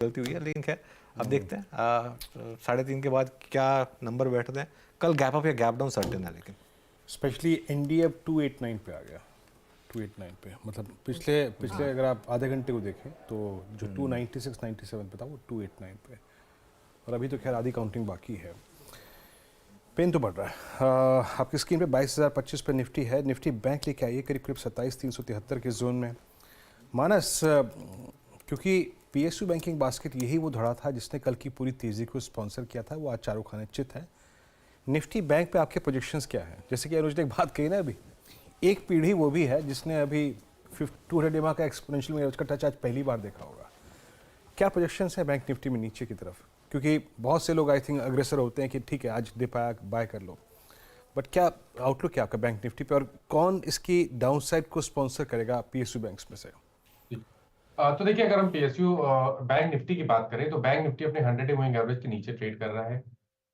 गलती हुई है, लेकिन खैर अब देखते हैं 3.5 के बाद क्या नंबर बैठते हैं। कल गैप अप या गैप डाउन सर्टेन है, लेकिन स्पेशली एनडीए अब 289 पे आ गया। 289 पे मतलब पिछले अगर आप आधे घंटे को देखें तो जो 296 97 पे था वो 289 पे, और अभी तो खैर आधी काउंटिंग बाकी है। पेन तो बढ़ रहा है। आपकी स्क्रीन पे 22,025 पे निफ्टी है। निफ्टी बैंक लेके आइए करीब करीब 27,373 के जोन में। मानस, क्योंकि पीएसयू बैंकिंग बास्केट यही वो धड़ा था जिसने कल की पूरी तेज़ी को स्पॉन्सर किया था, वो आज चारों खाने चित है। निफ्टी बैंक पे आपके प्रोजेक्शंस क्या हैं? जैसे कि अनुज ने एक बात कही ना, अभी एक पीढ़ी वो भी है जिसने अभी 200 EMA का एक्सपोनेंशियल में का टच आज पहली बार देखा होगा। क्या प्रोजेक्शंस है बैंक निफ्टी में नीचे की तरफ? क्योंकि बहुत से लोग आई थिंक अग्रेसर होते हैं कि ठीक है आज डिप आया बाय कर लो, बट क्या आउटलुक क्या आपका बैंक निफ्टी पे, और कौन इसकी डाउनसाइड को स्पॉन्सर करेगा पीएसयू बैंक्स में से? तो देखिए, अगर हम पीएसयू बैंक निफ्टी की बात करें तो बैंक निफ्टी अपने 100 डे मूविंग एवरेज के नीचे ट्रेड कर रहा है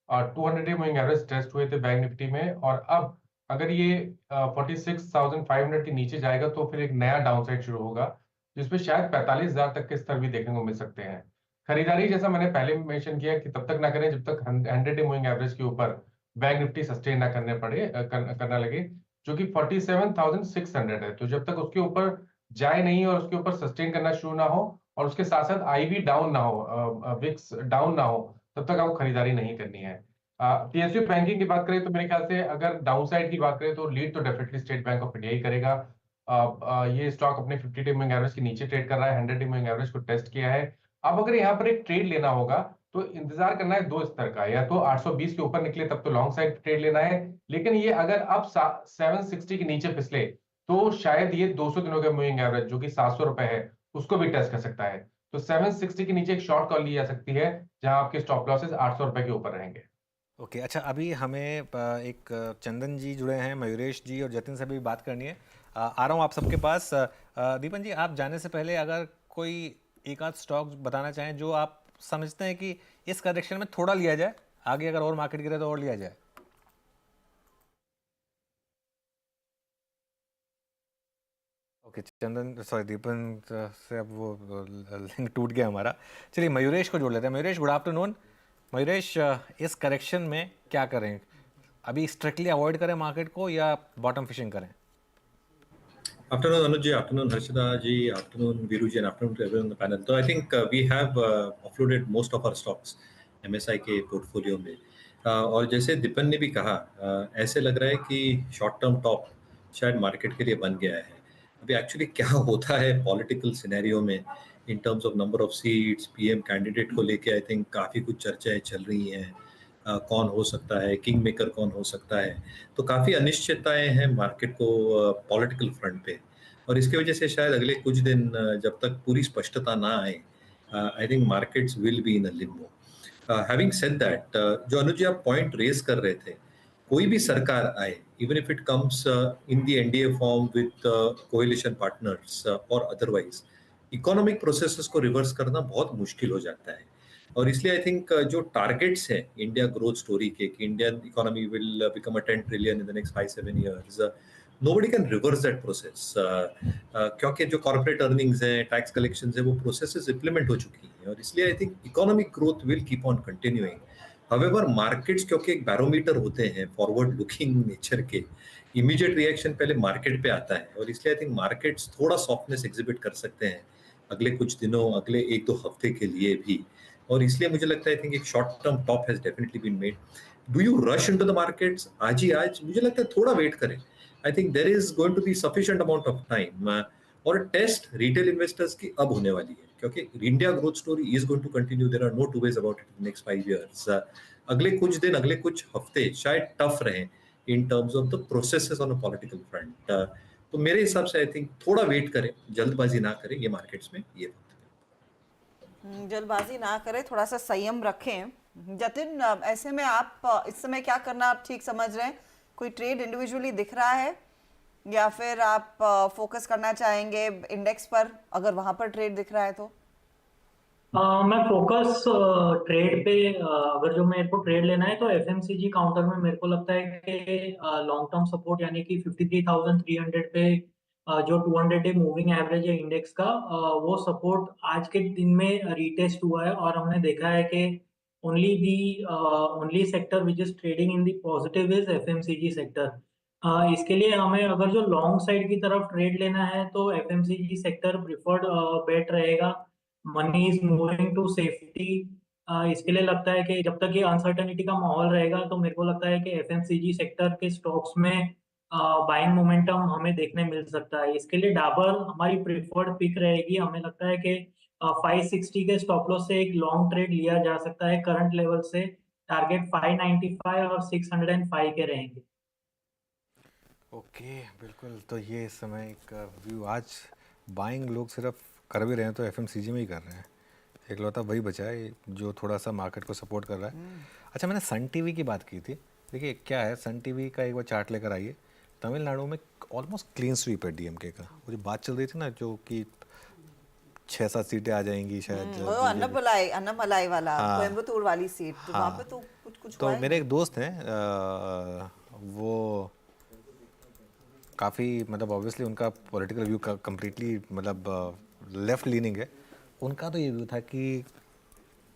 और 200 डे मूविंग एवरेज टेस्ट हुए थे बैंक निफ्टी में, और अब अगर ये 46,500 के नीचे जाएगा तो फिर एक नया डाउनसाइड शुरू होगा जिसमें शायद 45,000 तक के स्तर भी देखने को मिल सकते हैं। खरीदारी जैसा मैंने पहले मेंशन किया कि तब तक ना करें जब तक 100 डे मूविंग एवरेज के ऊपर बैंक निफ्टी सस्टेन ना करना लगे, जो कि 47,600 है। तो जब तक उसके ऊपर जाए नहीं और उसके ऊपर सस्टेन करना शुरू ना हो और उसके साथ साथ आईबी डाउन ना हो, विक्स डाउन ना हो, तब तक आपको खरीदारी नहीं करनी है। पीएसयू बैंकिंग की बात करें तो मेरे ख्याल से अगर डाउनसाइड की बात करें तो लीड तो definitely State Bank of India ही करेगा। ये स्टॉक अपने 50 डे मूविंग एवरेज के नीचे ट्रेड कर रहा है, 100 डे मूविंग एवरेज को टेस्ट किया है। अब अगर यहाँ पर एक ट्रेड लेना होगा तो इंतजार करना है दो स्तर का, या तो 820 के ऊपर निकले तब तो लॉन्ग साइड ट्रेड लेना है, लेकिन ये अगर अब 760 के नीचे फिसले तो शायद ये 200 दिनों का मूविंग एवरेज जो कि 700 रुपए है उसको भी टेस्ट कर सकता है। तो 760 के नीचे एक शॉर्ट कॉल ली जा सकती है जहां आपके स्टॉप लॉसेस 800 रुपए के ऊपर रहेंगे। ओके अच्छा, अभी हमें एक चंदन जी जुड़े हैं, मयूरेश जी और जतिन से भी बात करनी है। आ रहा हूँ आप सबके पास। दीपन जी, आप जाने से पहले अगर कोई एक आध स्टॉक बताना चाहें जो आप समझते हैं कि इस करेक्शन में थोड़ा लिया जाए, आगे अगर और मार्केट गिरे तो और लिया जाए। ओके चंदन, सॉरी दीपन से अब वो लिंक टूट गया हमारा। चलिए मयूरेश को जोड़ लेते हैं। Mayuresh, good afternoon. मयूरेश, इस करेक्शन में क्या करें? अभी स्ट्रिक्टली अवॉइड करें मार्केट को या बॉटम फिशिंग करें? Afternoon, Anuj ji. Afternoon, Harshada ji. Afternoon, Viru ji. And afternoon to everyone on the panel. So I think we have offloaded most of our stocks MSI के portfolio में। और जैसे दीपन ने भी कहा, ऐसे लग रहा है कि शॉर्ट टर्म टॉप शायद मार्केट के लिए बन गया है। अभी एक्चुअली क्या होता है पॉलिटिकल सिनेरियो में in terms of number of seats, PM candidate को लेके आई थिंक काफ़ी कुछ चर्चाएं चल रही हैं। कौन हो सकता है, किंग मेकर कौन हो सकता है, तो काफ़ी अनिश्चितताएं हैं मार्केट को पॉलिटिकल फ्रंट पे, और इसकी वजह से शायद अगले कुछ दिन जब तक पूरी स्पष्टता ना आए, I think markets will be in a Limbo. Having said that, जो अनुज जी आप पॉइंट रेज कर रहे थे, कोई भी सरकार आए, even if it comes in the NDA form with coalition partners और अदरवाइज, इकोनॉमिक प्रोसेसेस को रिवर्स करना बहुत मुश्किल हो जाता है। और इसलिए आई थिंक जो टारगेट्स हैं इंडिया ग्रोथ स्टोरी के कि Indian economy will become a 10 trillion in the next 5-7 years, nobody can reverse that process, क्योंकि जो कॉर्पोरेट अर्निंग्स हैं, टैक्स कलेक्शन है, वो प्रोसेसेस इंप्लीमेंट हो चुकी हैं, और इसलिए I think economic growth will keep on continuing. However markets क्योंकि एक बैरोमीटर होते हैं फॉरवर्ड लुकिंग नेचर के, इमीडिएट रिएक्शन पहले मार्केट पे आता है, और इसलिए आई थिंक मार्केट्स थोड़ा सॉफ्टनेस एग्जिबिट कर सकते हैं अगले कुछ दिनों, अगले 1-2 हफ्ते के लिए भी, और इसलिए मुझे लगता है आई थिंक एक short term top has definitely been made. Do you rush into the markets आज ही आज? मुझे लगता है थोड़ा वेट करें। I think there is going to be sufficient amount of time, और टेस्ट रिटेल इन्वेस्टर्स की अब होने वाली है, क्योंकि India growth story is going to continue, there are no two ways about it next 5 years। अगले कुछ दिन, अगले कुछ हफ्ते शायद टफ रहे in terms of the processes on a political front. तो मेरे हिसाब से आई थिंक थोड़ा वेट करें, जल्दबाजी ना करें ये मार्केट्स में, ये जल्दबाजी ना करें, थोड़ा सा संयम रखें। जतिन, ऐसे में आप इस समय क्या करना आप ठीक समझ रहे हैं? कोई ट्रेड इंडिविजुअली दिख रहा है या फिर आप फोकस करना चाहेंगे इंडेक्स पर, अगर वहां पर ट्रेड दिख रहा है तो? मैं फोकस ट्रेड पे, अगर जो मेरे को ट्रेड लेना है तो एफएमसीजी काउंटर में मेरे को लगता है कि लॉन्ग टर्म सपोर्ट यानी कि 53,300 पे जो 200 डे मूविंग एवरेज है इंडेक्स का, वो सपोर्ट आज के दिन में रीटेस्ट हुआ है और हमने देखा है कि only sector which is trading in the positive is FMCG sector. इसके लिए हमें अगर जो लॉन्ग साइड की तरफ ट्रेड लेना है तो एफएमसीजी सेक्टर प्रिफर्ड बेट रहेगा। Money is moving to safety. इसके लिए लगता है कि जब तक ये अनसर्टेनिटी का माहौल रहेगा तो मेरे को लगता है कि एफएमसीजी सेक्टर के स्टॉक्स में बाइंग मोमेंटम हमें देखने मिल सकता है। इसके लिए डाबर हमारी प्रिफर्ड पिक रहेगी। हमें लगता है कि 560 के स्टॉप लॉस से एक लॉन्ग ट्रेड लिया जा सकता है करंट लेवल से। टारगेट 595 और 605 के रहेंगे। ओके बिल्कुल। तो ये इस समय एक व्यू, आज बाइंग लोग सिर्फ कर भी रहे हैं तो एफएमसीजी में ही कर रहे हैं, एकलौता वही बचा है जो थोड़ा सा मार्केट को सपोर्ट कर रहा है। अच्छा, मैंने सन टीवी की बात की थी। देखिए क्या है, सन टीवी का एक बार चार्ट लेकर आइए। तमिलनाडु में ऑलमोस्ट क्लीन स्वीप है डीएमके का। वो जो बात चल रही थी ना, जो कि 6-7 सीटें आ जाएंगी शायद, वो अन्नमलाई वाला कोयम्बतूर वाली सीट, तो वहाँ पे तो कुछ तो हुआ है। मेरे एक दोस्त हैं, वो काफ़ी मतलब ऑब्वियसली उनका पॉलिटिकल व्यू का कम्प्लीटली मतलब लेफ्ट लीनिंग है। उनका तो ये व्यू था कि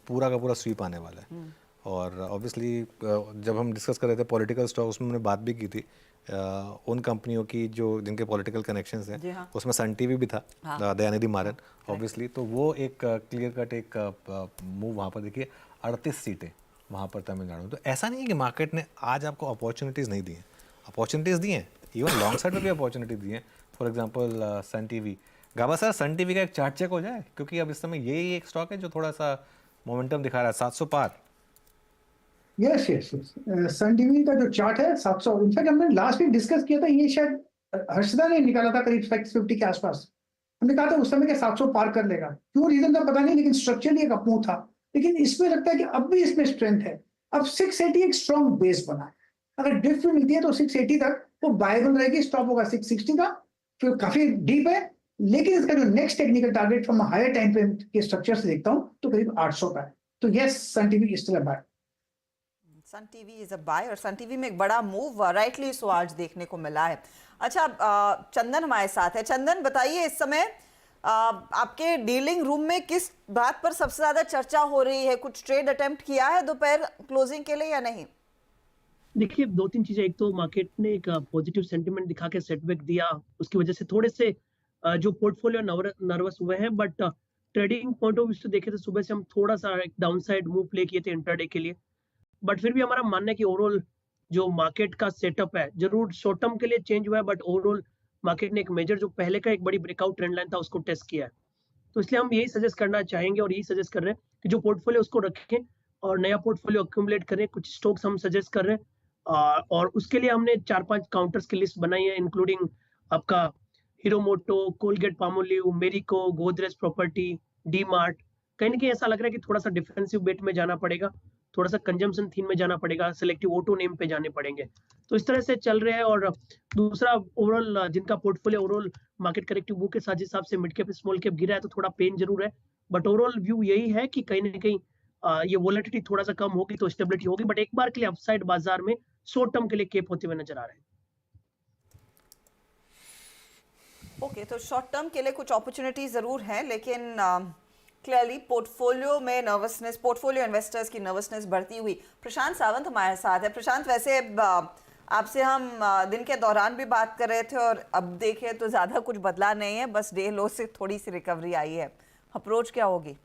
पूरा का पूरा स्वीप आने वाला है। और ऑब्वियसली जब हम डिस्कस कर रहे थे पॉलिटिकल स्टॉक्स में, हमने बात भी की थी उन कंपनियों की जो जिनके पॉलिटिकल कनेक्शंस हैं। हाँ। उसमें सन टीवी भी था, दयानिधि मारन ऑब्वियसली। तो वो एक क्लियर कट एक मूव वहाँ पर देखिए, 38 सीटें वहाँ पर तमिलनाडु में। तो ऐसा नहीं है कि मार्केट ने आज आपको अपॉर्चुनिटीज़ नहीं दी हैं, अपॉर्चुनिटीज़ दी हैं, इवन लॉन्ग साइड में भी अपॉर्चुनिटी दी है। For example Sun TV. Gaba sir, Sun TV का एक चार्ट चेक हो जाए, क्योंकि अब इस समय यही एक स्टॉक है जो थोड़ा सा मोमेंटम दिखा रहा है, 700 पार। Yes yes yes, Sun TV का जो चार्ट है 700, इनफैक्ट हमने लास्ट वीक डिस्कस किया था, ये शायद हर्षदा ने निकाला था करीब 650 के आसपास। हमने कहा था उस समय के 700 पार कर लेगा, क्यों रीजन था पता नहीं, लेकिन स्ट्रक्चरली एक अपमूव था। लेकिन इसमें लगता है कि अब भी इसमें स्ट्रेंथ है। अब 680 एक स्ट्रॉन्ग बेस बना है। अगर डिप भी मिलती है तो 680 तक वो बायबल रहेगी। स्टॉप होगा 660 का, फिर काफी डीप है। लेकिन इसका जो next technical target from higher time frame के स्ट्रक्चर से देखता हूं तो करीब 800 का है। तो yes, Sun TV is still a buy. Sun TV is a buy, और सन टीवी में एक बड़ा मूव राइटली सो आज देखने को मिला है। अच्छा, चंदन हमारे साथ है। चंदन, बताइए इस समय आपके डीलिंग रूम में किस बात पर सबसे ज्यादा चर्चा हो रही है? कुछ ट्रेड अटेम्प्ट किया है दोपहर क्लोजिंग के लिए या नहीं? देखिए, 2-3 चीजें। एक तो मार्केट ने एक पॉजिटिव सेंटिमेंट दिखा के सेटबैक दिया, उसकी वजह से थोड़े से जो पोर्टफोलियो नर्वस हुए हैं। But trading point of view से देखे तो सुबह से हम थोड़ा सा एक डाउनसाइड मूव प्ले किए थे इंट्राडे के लिए। बट फिर भी हमारा मानना है कि ओवरऑल जो मार्केट का सेटअप है, जरूर शॉर्ट टर्म के लिए चेंज हुआ है, बट ओवरऑल मार्केट ने एक मेजर जो पहले का एक बड़ी ब्रेकआउट ट्रेंड लाइन था उसको टेस्ट किया है। तो इसलिए हम यही सजेस्ट करना चाहेंगे और यही सजेस्ट कर रहे हैं कि जो पोर्टफोलियो उसको रखें और नया पोर्टफोलियो अक्यूमुलेट करें। कुछ स्टॉक्स हम सजेस्ट कर रहे हैं और उसके लिए हमने 4-5 काउंटर्स की लिस्ट बनाई है, इंक्लूडिंग आपका Hero Moto, Colgate Palmolive, Marico, Godrej property, D Mart. कहीं ना कहीं ऐसा लग रहा है कि थोड़ा सा डिफेंसिव बेट में जाना पड़ेगा, थोड़ा सा कंजम्पशन थीम में जाना पड़ेगा, सिलेक्टिव ऑटो नेम पे जाने पड़ेंगे। तो इस तरह से चल रहे हैं। और दूसरा, ओवरऑल जिनका portfolio overall market corrective book के साथ हिसाब से मिड कैप स्मॉल कैप गिरा है तो थोड़ा पेन जरूर है। बट ओवरऑल व्यू यही है कि कहीं ना कहीं ये वोलेटिलिटी थोड़ा सा कम होगी तो स्टेबिलिटी होगी। बट एक बार के लिए अपसाइड बाजार में शॉर्ट टर्म के लिए केप होते हुए नजर आ रहे हैं। ओके, तो शॉर्ट टर्म के लिए कुछ अपॉर्चुनिटी जरूर है, लेकिन क्लियरली पोर्टफोलियो में नर्वसनेस, पोर्टफोलियो इन्वेस्टर्स की नर्वसनेस बढ़ती हुई। प्रशांत सावंत हमारे साथ है। प्रशांत, वैसे आपसे हम दिन के दौरान भी बात कर रहे थे और अब देखें तो ज़्यादा कुछ बदला नहीं है, बस डे लो से थोड़ी सी रिकवरी आई है। अप्रोच क्या होगी?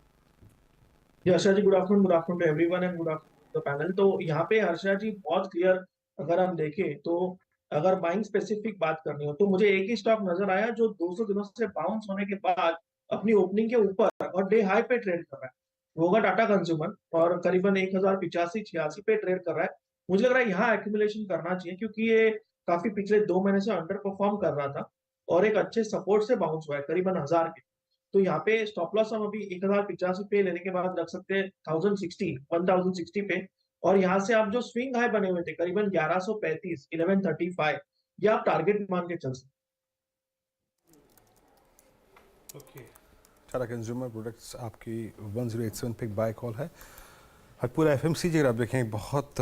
Harsha ji, good afternoon to everyone and good afternoon the panel. तो यहाँ पे हर्षा जी बहुत क्लियर, अगर हम देखें तो अगर बाइंग स्पेसिफिक बात करनी हो तो मुझे एक ही स्टॉक नजर आया जो 200 दिनों से बाउंस होने के बाद अपनी ओपनिंग के ऊपर और डे हाई पे ट्रेड कर रहा है। वो होगा टाटा कंज्यूमर और करीबन 1085-86 पे ट्रेड कर रहा है। मुझे लग रहा है यहाँ एक्यूमुलेशन करना चाहिए क्योंकि ये काफी पिछले 2 महीने से अंडर परफॉर्म कर रहा था और एक अच्छे सपोर्ट से बाउंस हुआ है करीबन 1000 के। तो यहाँ पे स्टॉप लॉस हम अभी 1085 पे लेने के बाद रख सकते हैं 1060 पे। और यहाँ से आप जो स्विंग हाई बने हुए थे करीबन 1135, 1135, ये आप टारगेट मान के चल सकते। ओके, टाटा कंज्यूमर प्रोडक्ट्स आपकी 1087 पे बाय कॉल है। और पूरा एफएमसीजी अगर आप देखें बहुत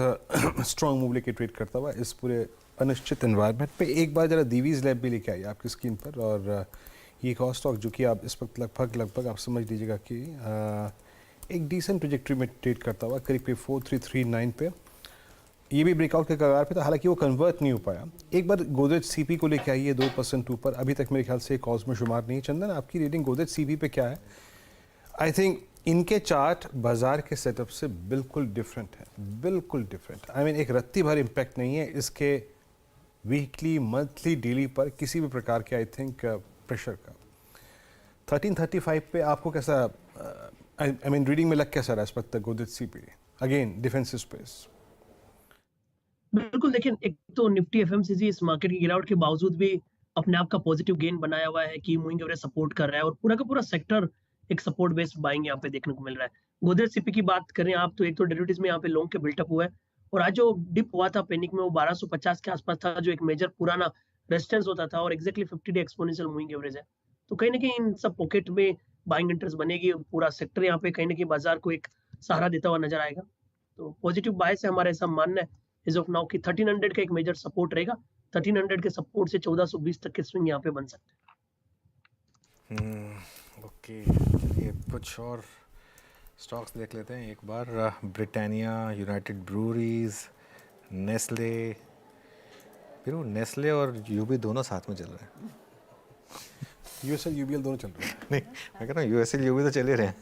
स्ट्रॉन्ग मूव लेके ट्रेड करता हुआ इस पूरे अनिश्चित एनवायरनमेंट पे एक बार जरा दीवीज लैब भी लेके आइए आपकी स्क्रीन पर। और ये एक और स्टॉक जो कि आप इस वक्त लगभग आप समझ लीजिएगा कि एक डिसेंट ट्रेजेक्टरी में ट्रेड करता हुआ करीब 4339 पे। ये भी ब्रेकआउट के कगार पे था, हालांकि वो कन्वर्ट नहीं हो पाया। एक बार गोदरेज सीपी को लेके आइए 2% ऊपर, अभी तक मेरे ख्याल से कॉज में शुमार नहीं है। चंदन, आपकी रीडिंग गोदरेज सीपी पे क्या है? आई थिंक इनके चार्ट बाजार के सेटअप से बिल्कुल डिफरेंट है, बिल्कुल डिफरेंट। आई मीन एक रत्ती भर इम्पैक्ट नहीं है इसके वीकली, मंथली, डेली पर किसी भी प्रकार के आई थिंक प्रेशर का। 1335 पे आपको कैसा, आई मीन रीडिंग में लग कैसा रहा इस वक्त Godrej CP? Again defensive space. बिल्कुल, देखिए एक तो निफ्टी एफएमसीजी इस मार्केट की गिरावट के बावजूद भी अपने आप का पॉजिटिव गेन बनाया हुआ है कि मूविंग एवरेज सपोर्ट कर रहा है और पूरा का पूरा सेक्टर एक सपोर्ट बेस्ड बाइंग यहाँ पे देखने को मिल रहा है। गोदरेज सीपी की बात करें आप तो एक तो डेरिवेटिव्स में यहाँ पे लॉन्ग के बिल्टअप हुआ है और आज जो डिप हुआ था पैनिक में वो 1250 के आसपास था, जो एक मेजर पुराना रेजिस्टेंस होता था और exactly 50 day exponential moving average है। तो कहीं ना कहीं इन सब पॉकेट में बाइंग इंटरेस्ट बनेगी, पूरा सेक्टर यहाँ पे कहीं ना कहीं बाजार को एक सहारा देता हुआ नजर आएगा। तो पॉजिटिव बायस है हमारा, ऐसा मानना है इज ऑफ नाउ कि 1300 का एक मेजर सपोर्ट रहेगा। 1300 के सपोर्ट से 1420 तक के स्विंग यहाँ पे बन सकते हैं। ओके, चलिए कुछ और स्टॉक्स देख लेते हैं एक बार। Britannia, United Breweries, Nestle. फिर वो नेस्ले और यूबी दोनों साथ में चल रहे हैं। यूएसएल यूबीएल दोनों चल रहे हैं। नहीं, मैं कह रहा हूँ यूएसएल यूबी तो चल ही रहे हैं,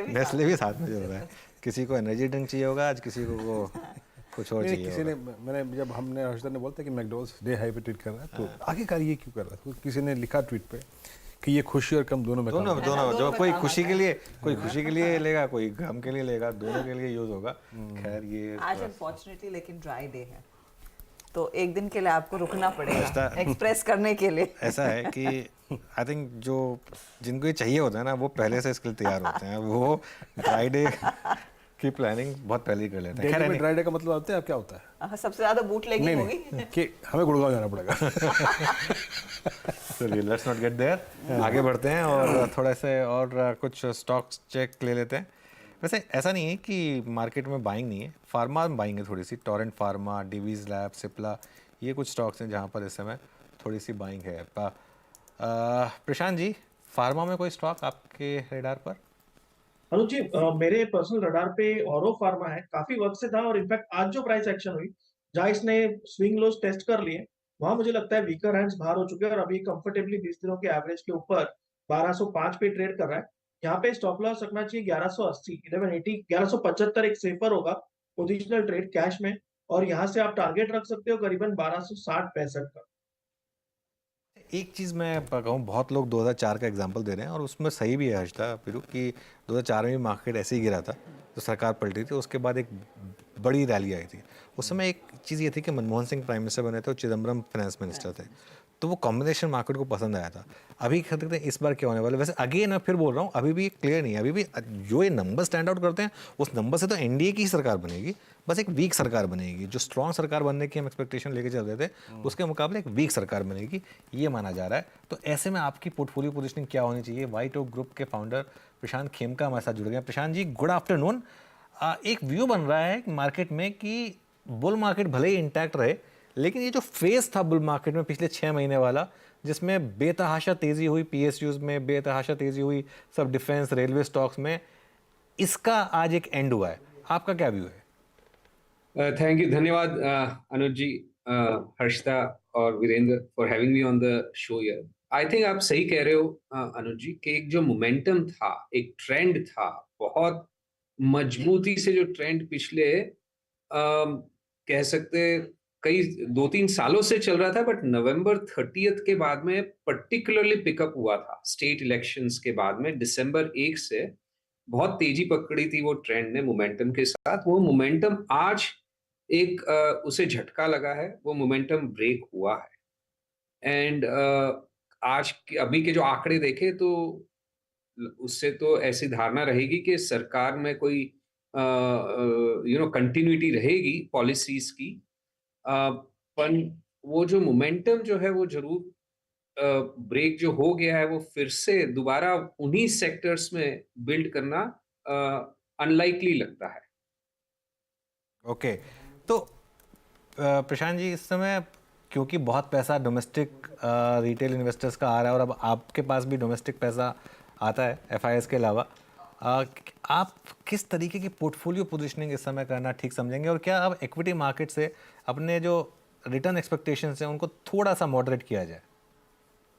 नेस्ले भी साथ में चल रहा है। किसी को एनर्जी ड्रिंक चाहिए होगा आज, किसी को कुछ और चाहिए किसी ने, मैंने जब हमने हर्षद ने बोलता कि मैकडॉनल्ड्स डे हाई पे ट्वीट कर रहा है, तो आखिरकार ये क्यों कर रहा है? तो किसी ने लिखा ट्वीट पे कि ये खुशी और गम दोनों में दोनों जो कोई खुशी के लिए लेगा, कोई गम के लिए लेगा, दोनों के लिए यूज होगा। खैर ये आज अनफॉर्चुनेटली लेकिन ड्राई डे है तो एक दिन के लिए आपको रुकना पड़ेगा एक्सप्रेस करने के लिए। ऐसा है कि आई थिंक जो जिनको ये चाहिए होता है ना वो पहले से इसके लिए तैयार होते हैं, वो ड्राई डे की प्लानिंग बहुत पहले ही कर लेते हैं। दिल्ली में ड्राई डे का मतलब जानते हैं आप क्या होता है? सबसे ज्यादा बूट लेगी होगी कि हमें गुड़गांव जाना पड़ेगा। चलिए लेट्स नॉट गेट देयर, आगे बढ़ते हैं और थोड़ा से और कुछ स्टॉक्स चेक ले लेते हैं। वैसे ऐसा नहीं है कि मार्केट में बाइंग नहीं है, फार्मा में बाइंग है थोड़ी सी। Torrent Pharma, Divi's lab, Cipla, ये कुछ स्टॉक्स हैं जहाँ पर इस समय थोड़ी सी बाइंग है। प्रशांत जी, फार्मा में कोई स्टॉक आपके रेडार पर? अनुज जी, मेरे पर्सनल रडार पे औरो फार्मा है, काफी वक्त से था और इनफैक्ट आज जो प्राइस एक्शन हुई जहां इसने स्विंग लोज टेस्ट कर लिए वहां मुझे लगता है वीकर हैंड्स बाहर हो चुके हैं और अभी कंफर्टेबली 20 दिनों के एवरेज के ऊपर 1205 पे ट्रेड कर रहा है। यहाँ पे स्टॉप लॉस रखना चाहिए 1180, 1180, 1175 एक सेफर होगा पोजिशनल ट्रेड कैश में, और यहाँ से आप टारगेट रख सकते हो करीबन 1260-65 का। एक चीज़ मैं कहूँ, बहुत लोग 2004 का एग्जांपल दे रहे हैं और उसमें सही भी है हर्षदा फिरू कि 2004 में मार्केट ऐसे ही गिरा था, तो सरकार पलटी थी, उसके बाद एक बड़ी रैली आई थी। उस समय एक चीज़ ये थी कि मनमोहन सिंह प्राइम मिनिस्टर बने थे और चिदम्बरम फाइनेंस मिनिस्टर थे, तो वो कॉम्बिनेशन मार्केट को पसंद आया था। अभी कहते हैं इस बार क्या होने वाला है। वैसे अगेन मैं फिर बोल रहा हूँ, अभी भी क्लियर नहीं है, अभी भी जो ये नंबर स्टैंड आउट करते हैं उस नंबर से तो एनडीए की ही सरकार बनेगी, बस एक वीक सरकार बनेगी। जो स्ट्रॉन्ग सरकार बनने की हम एक्सपेक्टेशन लेके चल रहे थे उसके मुकाबले एक वीक सरकार बनेगी, ये माना जा रहा है। तो ऐसे में आपकी पोर्टफोलियो पोजिशनिंग क्या होनी चाहिए? व्हाइट ओक ग्रुप के फाउंडर प्रशांत खेमका हमारे साथ जुड़ गए। Prashant ji, good afternoon. एक व्यू बन रहा है मार्केट में कि बुल मार्केट भले ही इंटैक्ट रहे, लेकिन ये जो फेज था बुल मार्केट में पिछले 6 महीने वाला, जिसमें बेतहाशा तेजी हुई पीएसयूज में, बेतहाशा तेजी हुई सब डिफेंस रेलवे स्टॉक्स में, इसका आज एक एंड हुआ है। आपका क्या व्यू है? थैंक यू, धन्यवाद अनुज जी, हर्षदा और Virendra for having me on the show here. I think आप सही कह रहे हो अनुज जी कि एक जो मोमेंटम था, एक ट्रेंड था, बहुत मजबूती से जो ट्रेंड पिछले कह सकते कई 2-3 सालों से चल रहा था, बट नवंबर 30 के बाद में पर्टिकुलरली पिकअप हुआ था। स्टेट इलेक्शंस के बाद में दिसंबर 1 से बहुत तेजी पकड़ी थी वो ट्रेंड ने मोमेंटम के साथ। वो मोमेंटम आज एक उसे झटका लगा है, वो मोमेंटम ब्रेक हुआ है। एंड आज अभी के जो आंकड़े देखे तो उससे तो ऐसी धारणा रहेगी कि सरकार में कोई कंटिन्यूटी रहेगी पॉलिसीज की, पर वो जो मोमेंटम जो है वो जरूर ब्रेक जो हो गया है वो फिर से दोबारा उन्हीं सेक्टर्स में बिल्ड करना अनलाइकली लगता है। ओके, तो प्रशांत जी, इस समय क्योंकि बहुत पैसा डोमेस्टिक रिटेल इन्वेस्टर्स का आ रहा है और अब आपके पास भी डोमेस्टिक पैसा आता है एफआईएस के अलावा, आप किस तरीके की पोर्टफोलियो पोजीशनिंग इस समय करना ठीक समझेंगे और क्या अब इक्विटी मार्केट से अपने जो रिटर्न एक्सपेक्टेशंस हैं उनको थोड़ा सा मॉडरेट किया जाए?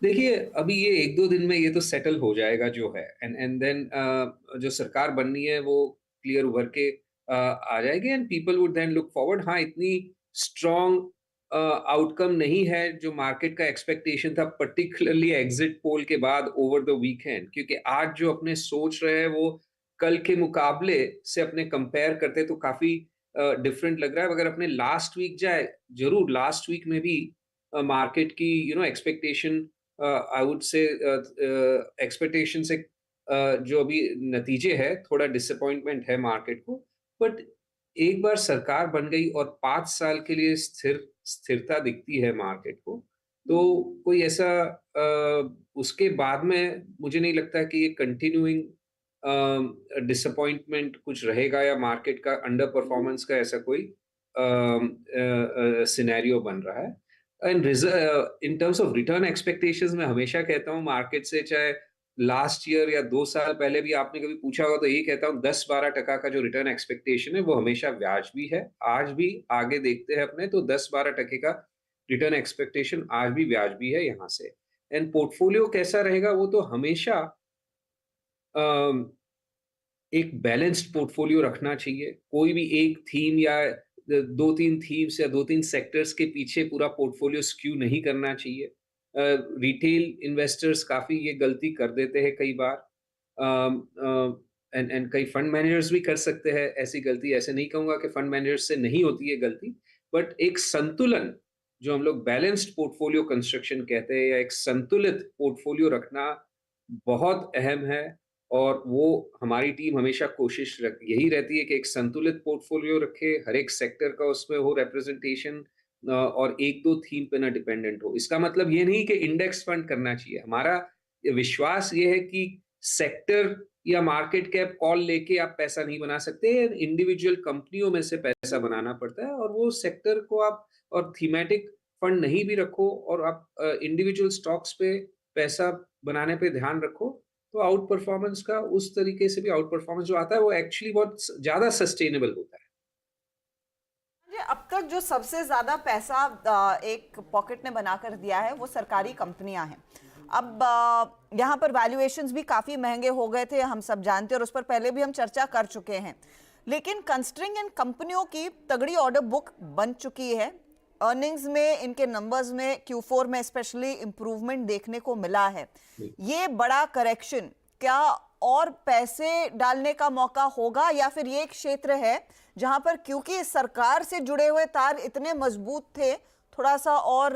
देखिए, अभी ये 1-2 दिन में ये तो सेटल हो जाएगा जो है, एंड देन जो सरकार बननी है वो क्लियर उभर के आ जाएगी and people would then look forward. हाँ, इतनी स्ट्रॉन्ग आउटकम नहीं है जो मार्केट का एक्सपेक्टेशन था, पर्टिकुलरली एग्जिट पोल के बाद ओवर द वीकेंड, क्योंकि आज जो अपने सोच रहे हैं वो कल के मुकाबले से अपने कंपेयर करते तो काफी डिफरेंट लग रहा है। अगर अपने लास्ट वीक जाए, जरूर लास्ट वीक में भी मार्केट की expectation, I would say expectation से जो अभी नतीजे है, थोड़ा डिसअपॉइंटमेंट है मार्केट को, बट एक बार सरकार बन गई और 5 साल के लिए स्थिरता दिखती है मार्केट को, तो कोई ऐसा उसके बाद में मुझे नहीं लगता कि ये कंटिन्यूइंग डिसअपॉइंटमेंट कुछ रहेगा या मार्केट का अंडर परफॉर्मेंस का ऐसा कोई सिनेरियो बन रहा है। And in terms of return expectations मैं हमेशा कहता हूँ मार्केट से, चाहे लास्ट ईयर या 2 साल पहले भी आपने कभी पूछा होगा तो यही कहता हूँ, 10-12% का जो रिटर्न एक्सपेक्टेशन है वो हमेशा वाजिबी है। आज भी आगे देखते हैं अपने तो 10-12% का रिटर्न एक्सपेक्टेशन आज भी वाजिबी है यहाँ से। एंड पोर्टफोलियो कैसा रहेगा वो तो हमेशा एक बैलेंस्ड पोर्टफोलियो रखना चाहिए। कोई भी एक थीम या 2-3 थीम्स या 2-3 सेक्टर्स के पीछे पूरा पोर्टफोलियो स्क्यू नहीं करना चाहिए। रिटेल इन्वेस्टर्स काफी ये गलती कर देते हैं कई बार, एंड कई फंड मैनेजर्स भी कर सकते हैं ऐसी गलती। ऐसे नहीं कहूंगा कि फंड मैनेजर्स से नहीं होती है गलती, बट एक संतुलन जो हम लोग बैलेंस्ड पोर्टफोलियो कंस्ट्रक्शन कहते हैं या एक संतुलित पोर्टफोलियो रखना बहुत अहम है। और वो हमारी टीम हमेशा कोशिश यही रहती है कि एक संतुलित पोर्टफोलियो रखे, हर एक सेक्टर का उसमें हो रिप्रेजेंटेशन, और 1-2 थीम पे ना डिपेंडेंट हो। इसका मतलब ये नहीं कि इंडेक्स फंड करना चाहिए। हमारा विश्वास ये है कि सेक्टर या मार्केट कैप कॉल लेके आप पैसा नहीं बना सकते, इंडिविजुअल कंपनियों में से पैसा बनाना पड़ता है, और वो सेक्टर को आप और थीमेटिक फंड नहीं भी रखो और आप इंडिविजुअल स्टॉक्स पे पैसा बनाने पे ध्यान रखो, तो आउट परफॉर्मेंस का उस तरीके से भी आउट परफॉर्मेंस जो आता है वो एक्चुअली बहुत ज्यादा सस्टेनेबल होता है। अब तक जो सबसे ज्यादा पैसा एक पॉकेट ने बनाकर दिया है वो सरकारी कंपनियां हैं। अब यहाँ पर वैल्यूएशंस भी काफी महंगे हो गए थे, हम सब जानते हैं, और उस पर पहले भी हम चर्चा कर चुके हैं। लेकिन कंस्ट्रिंग इन कंपनियों की तगड़ी ऑर्डर बुक बन चुकी है। अर्निंग्स में, इनके नंबर्स में Q4 में स्पेशली इंप्रूवमेंट देखने को मिला है। ये बड़ा करेक्शन क्या और पैसे डालने का मौका होगा, या फिर ये एक क्षेत्र है जहां पर क्योंकि सरकार से जुड़े हुए तार इतने मजबूत थे, थोड़ा सा और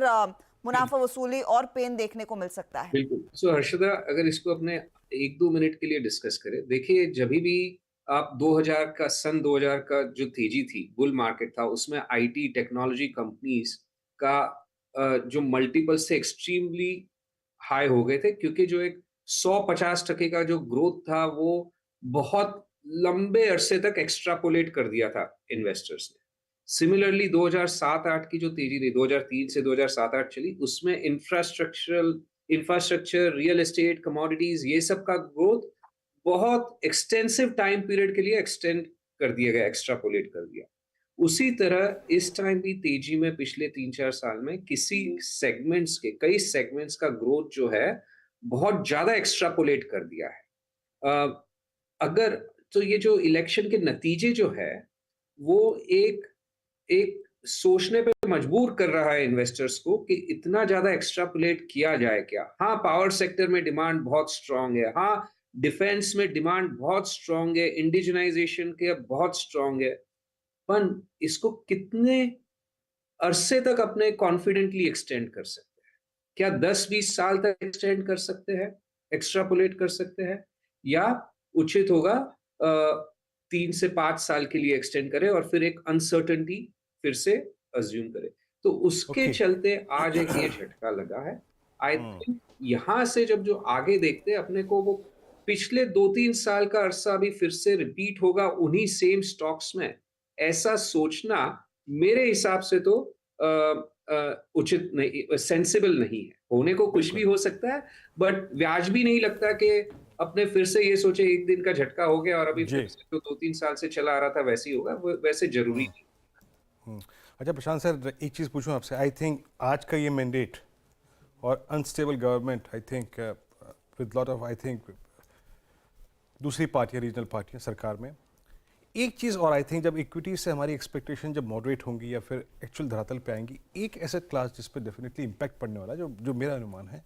मुनाफा वसूली और पेन देखने को मिल सकता है? बिल्कुल। सो हर्षदा, अगर इसको अपने 1-2 मिनट के लिए डिस्कस करें, देखिए जब भी आप 2000 का जो तेजी थी, बुल मार्केट था, उसमें आईटी टेक्नोलॉजी कंपनीज का जो मल्टीपल्स थे एक्सट्रीमली हाई हो गए थे, क्योंकि जो एक 150% का जो ग्रोथ था वो बहुत लंबे अरसे तक एक्स्ट्रापोलेट कर दिया था इन्वेस्टर्स ने। सिमिलरली 2007-8 की जो तेजी थी, 2003 से 2007-8 चली, उसमें इंफ्रास्ट्रक्चर, रियल एस्टेट, कमोडिटीज, ये सब का ग्रोथ बहुत एक्सटेंसिव टाइम पीरियड के लिए एक्सटेंड कर दिया गया, एक्स्ट्रापोलेट कर दिया। उसी तरह इस टाइम की तेजी में पिछले 3-4 साल में कई सेगमेंट्स का ग्रोथ जो है बहुत ज्यादा एक्स्ट्रापोलेट कर दिया है। अगर तो ये जो इलेक्शन के नतीजे जो है वो एक सोचने पे मजबूर कर रहा है इन्वेस्टर्स को कि इतना ज्यादा एक्स्ट्रापोलेट किया जाए क्या। हाँ, पावर सेक्टर में डिमांड बहुत स्ट्रांग है, हाँ डिफेंस में डिमांड बहुत स्ट्रांग है, इंडिजिनाइजेशन के बहुत स्ट्रांग है, पर इसको कितने अरसे तक अपने कॉन्फिडेंटली एक्सटेंड कर सकते हैं? क्या 10-20 साल तक एक्सटेंड कर सकते हैं, एक्स्ट्रापोलेट कर सकते हैं, या उचित होगा 3 से 5 साल के लिए एक्सटेंड करें और फिर एक अनसर्टेनिटी फिर से अज्यूम करें? तो उसके चलते आज एक ये झटका लगा है। आई थिंक यहां से जब जो आगे देखते हैं अपने को, वो पिछले 2-3 साल का अरसा भी फिर से रिपीट होगा उन्हीं सेम स्टॉक्स में, ऐसा सोचना मेरे हिसाब से तो उचित नहीं, सेंसिबल नहीं है। होने को कुछ भी हो सकता है, बट ब्याज भी नहीं लगता कि अपने फिर से ये सोचे एक दिन का झटका हो गया और अभी जी। फिर से जो 2-3 साल से चला आ रहा था वैसे ही होगा, वैसे जरूरी नहीं। अच्छा प्रशांत सर, एक चीज़ पूछूं आपसे। आई थिंक आज का ये मैंडेट और unstable government, I think with lot of, I think दूसरी पार्टियां, रीजनल पार्टियां सरकार में, एक चीज़ और आई थिंक जब इक्विटी से हमारी एक्सपेक्टेशन जब मॉडरेट होंगी या फिर एक्चुअल धरातल पे आएंगी, एक एसेट क्लास जिस पे डेफिनेटली इम्पैक्ट पड़ने वाला है, जो मेरा अनुमान है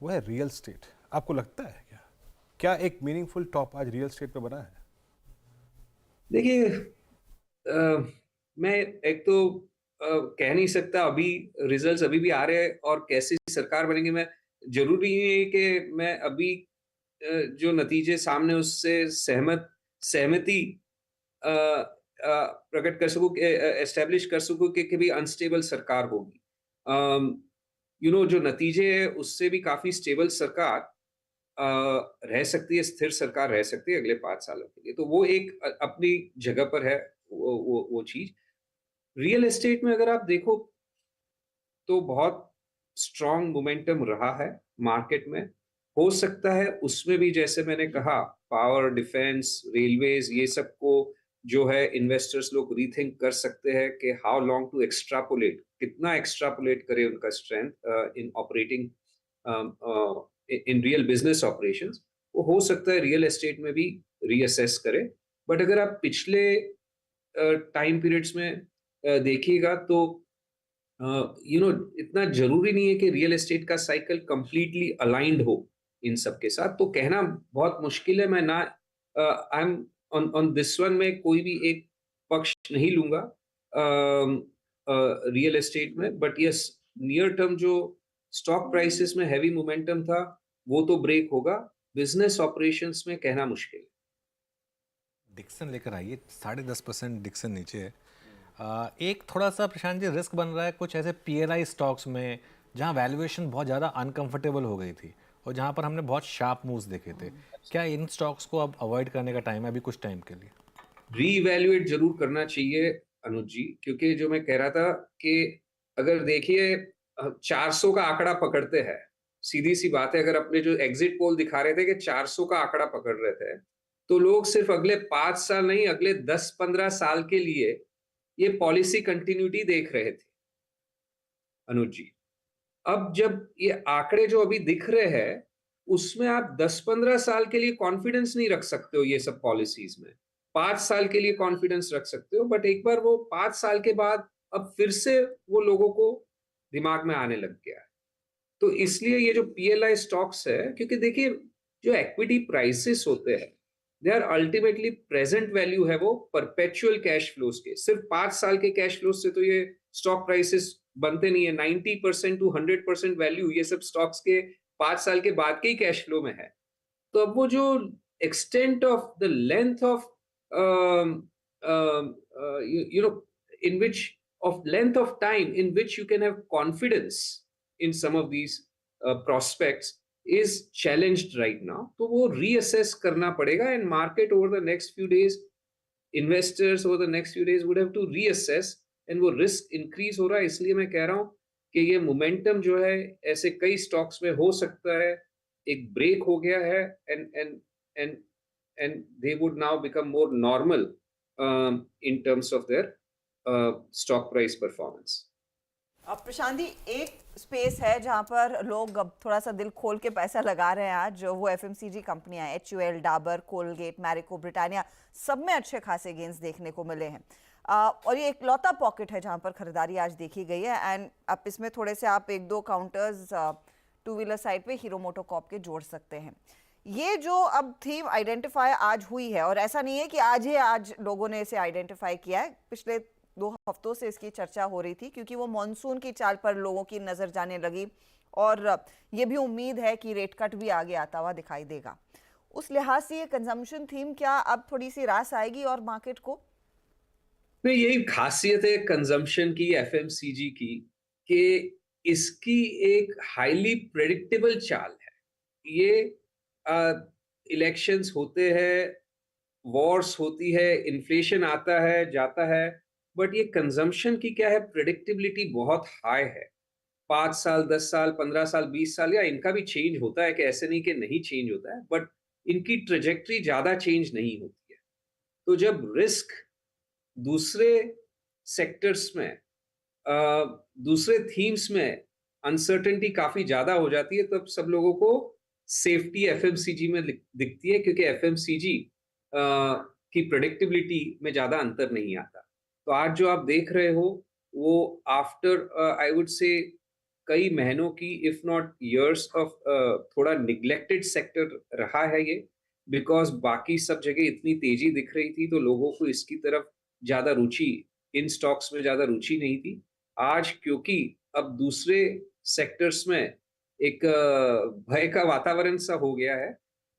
वो है रियल स्टेट। आपको लगता है क्या एक मीनिंगफुल टॉप आज रियल स्टेट पे बना है? देखिए, मैं एक तो कह नहीं सकता अभी रिजल्ट्स अभी भी आ रहे हैं और कैसी सरकार बनेगी। मैं जरूरी नहीं है कि मैं अभी जो नतीजे सामने उससे सहमति प्रकट कर सकूं, एस्टेब्लिश कर सकूं कि भी अनस्टेबल सरकार होगी। जो नतीजे है उससे भी काफी स्टेबल सरकार रह सकती है, स्थिर सरकार रह सकती है अगले 5 सालों के लिए। तो वो एक अपनी जगह पर है वो चीज। रियल एस्टेट में अगर आप देखो तो बहुत स्ट्रॉन्ग मोमेंटम रहा है मार्केट में। हो सकता है उसमें भी, जैसे मैंने कहा, पावर, डिफेंस, रेलवेज, ये सबको जो है इन्वेस्टर्स लोग रीथिंक कर सकते हैं कि हाउ लॉन्ग टू एक्स्ट्रापोलेट, कितना एक्स्ट्रापोलेट करे उनका strength in operating in real business operations. वो हो सकता है रियल एस्टेट में भी रीअसेस करे। बट अगर आप पिछले टाइम पीरियड्स में देखिएगा तो इतना जरूरी नहीं है कि रियल एस्टेट का साइकिल कंप्लीटली अलाइंड हो इन सब के साथ। तो कहना बहुत मुश्किल है। मैं ना I am on this one में कोई भी एक पक्ष नहीं लूंगा रियल एस्टेट में। बट यस, नियर टर्म जो स्टॉक प्राइसेस में हैवी मोमेंटम था वो तो ब्रेक होगा। बिजनेस ऑपरेशंस में कहना मुश्किल है। डिक्सन लेकर आइए, 10.5% डिक्सन नीचे है। एक थोड़ा सा प्रशांत जी रिस्क बन रहा है कुछ ऐसे पीएलआई स्टॉक्स में जहां वैल्यूएशन बहुत ज़्यादा अनकंफर्टेबल हो गई थी और जहां पर हमने बहुत शार्प मूव्स देखे थे। क्या इन स्टॉक्स को अब अवॉइड करने का टाइम है अभी कुछ टाइम के लिए? रीइवैल्यूएट जरूर करना चाहिए अनुज जी, क्योंकि जो मैं कह रहा था कि अगर देखिए 400 का आंकड़ा पकड़ते हैं, सीधी सी बात है, अगर अपने जो एग्जिट पोल दिखा रहे थे कि 400 का आंकड़ा पकड़ रहे थे, तो लोग सिर्फ अगले 5 साल नहीं, अगले 10-15 साल के लिए ये पॉलिसी कंटिन्यूटी देख रहे थे अनुज जी। अब जब ये आंकड़े जो अभी दिख रहे हैं उसमें आप 10-15 साल के लिए कॉन्फिडेंस नहीं रख सकते हो ये सब पॉलिसीज में। 5 साल के लिए कॉन्फिडेंस रख सकते हो, बट एक बार वो 5 साल के बाद अब फिर से वो लोगों को दिमाग में आने लग गया है। तो इसलिए ये जो पीएलआई स्टॉक्स है, क्योंकि देखिए जो इक्विटी प्राइसेस होते हैं they are ultimately present value है वो परपेचुअल कैश फ्लोज के। सिर्फ 5 साल के कैश फ्लोज से तो ये स्टॉक प्राइसेस बनते नहीं है। 90% to 100% वैल्यू ये सब स्टॉक्स के 5 साल के बाद के ही कैश फ्लो में है। तो अब वो जो extent of the length of in which of length of time in which you can have confidence in some of these prospects is challenged right now. तो वो reassess करना पड़ेगा, and market over the next few days, investors over the next few days would have to reassess, and वो risk increase हो रहा है। इसलिए मैं कह रहा हूँ कि ये momentum जो है ऐसे कई stocks में हो सकता है एक break हो गया है, and they would now become more normal in terms of their stock price performance. अब प्रशांत जी, एक स्पेस है जहां पर लोग अब थोड़ा सा दिल खोल के पैसा लगा रहे हैं आज, वो एफएमसीजी कंपनियां, HUL, Dabur, Colgate, Marico, Britannia, सब में अच्छे खासे गेंस देखने को मिले हैं। और ये एक लौता पॉकेट है जहां पर खरीदारी आज देखी गई है। एंड अब इसमें थोड़े से आप 1-2 काउंटर्स टू व्हीलर साइड पे हीरो मोटोकॉर्प के जोड़ सकते हैं। ये जो अब थीम आइडेंटिफाई आज हुई है, और ऐसा नहीं है कि आज लोगों ने इसे आइडेंटिफाई किया है, पिछले 2 हफ्तों से इसकी चर्चा हो रही थी, क्योंकि वो मॉनसून की चाल पर लोगों की नजर जाने लगी और ये भी उम्मीद है कि रेट कट भी आगे आता हुआ दिखाई देगा। उस लिहाज से ये कंजम्पशन थीम क्या अब थोड़ी सी रास आएगी और मार्केट को? नहीं, यही खासियत है कंजम्पशन की, एफएमसीजी की, कि इसकी एक हाईली प्रेडिक्टेबल चाल है। ये इलेक्शंस होते हैं, वॉर्स होती है, इन्फ्लेशन आता है जाता है, बट ये कंजम्पशन की क्या है, प्रेडिक्टेबिलिटी बहुत हाई है। 5 साल, 10 साल, 15 साल, 20 साल, या इनका भी चेंज होता है, कि ऐसे नहीं कि नहीं चेंज होता है, बट इनकी ट्रेजेक्टरी ज्यादा चेंज नहीं होती है। तो जब रिस्क दूसरे सेक्टर्स में, दूसरे थीम्स में अनसर्टेनिटी काफी ज्यादा हो जाती है, तब सब लोगों को सेफ्टी एफएमसीजी में दिखती है, क्योंकि एफएमसीजी की प्रेडिक्टेबिलिटी में ज्यादा अंतर नहीं आता। तो आज जो आप देख रहे हो वो आफ्टर आई वुड से कई महीनों की, इफ नॉट इयर्स ऑफ थोड़ा निग्लेक्टेड सेक्टर रहा है ये, बिकॉज बाकी सब जगह इतनी तेजी दिख रही थी, तो लोगों को इसकी तरफ ज्यादा रुचि, इन स्टॉक्स में ज्यादा रुचि नहीं थी। आज क्योंकि अब दूसरे सेक्टर्स में एक भय का वातावरण सा हो गया है,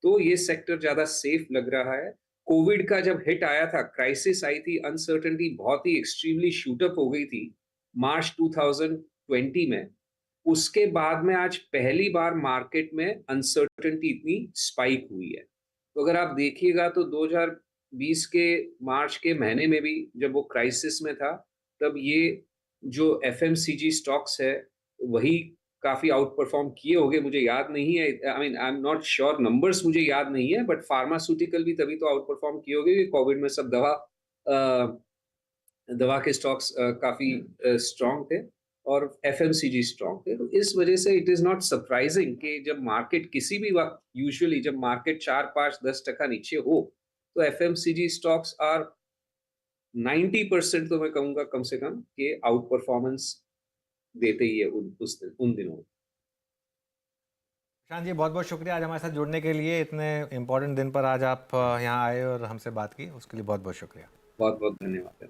तो ये सेक्टर ज्यादा सेफ लग रहा है। कोविड का जब हिट आया था, क्राइसिस आई थी, अनसर्टेनिटी बहुत ही एक्सट्रीमली शूटअप हो गई थी मार्च 2020 में। उसके बाद में आज पहली बार मार्केट में अनसर्टेनिटी इतनी स्पाइक हुई है। तो अगर आप देखिएगा तो 2020 के मार्च के महीने में भी जब वो क्राइसिस में था, तब ये जो एफएमसीजी स्टॉक्स है वही काफी आउट परफॉर्म किए होंगे, मुझे याद नहीं है, I mean I am not sure, numbers मुझे याद नहीं है, बट फार्मास्यूटिकल भी तभी तो आउट परफॉर्म किए होंगे, कोविड में सब दवा के स्टॉक्स काफी स्ट्रांग थे और एफएमसीजी स्ट्रांग थे। तो इस वजह से इट इज नॉट सरप्राइजिंग कि जब मार्केट किसी भी वक्त, यूजुअली जब मार्केट 4-5-10% नीचे हो, तो एफएमसीजी स्टॉक्स आर 90% तो मैं कहूंगा कम से कम कि आउट परफॉर्मेंस देते ही है उन दिनों। प्रशांत जी, बहुत बहुत शुक्रिया आज हमारे साथ जुड़ने के लिए। इतने इम्पोर्टेंट दिन पर आज आप यहाँ आए और हमसे बात की, उसके लिए बहुत बहुत शुक्रिया। बहुत बहुत धन्यवाद।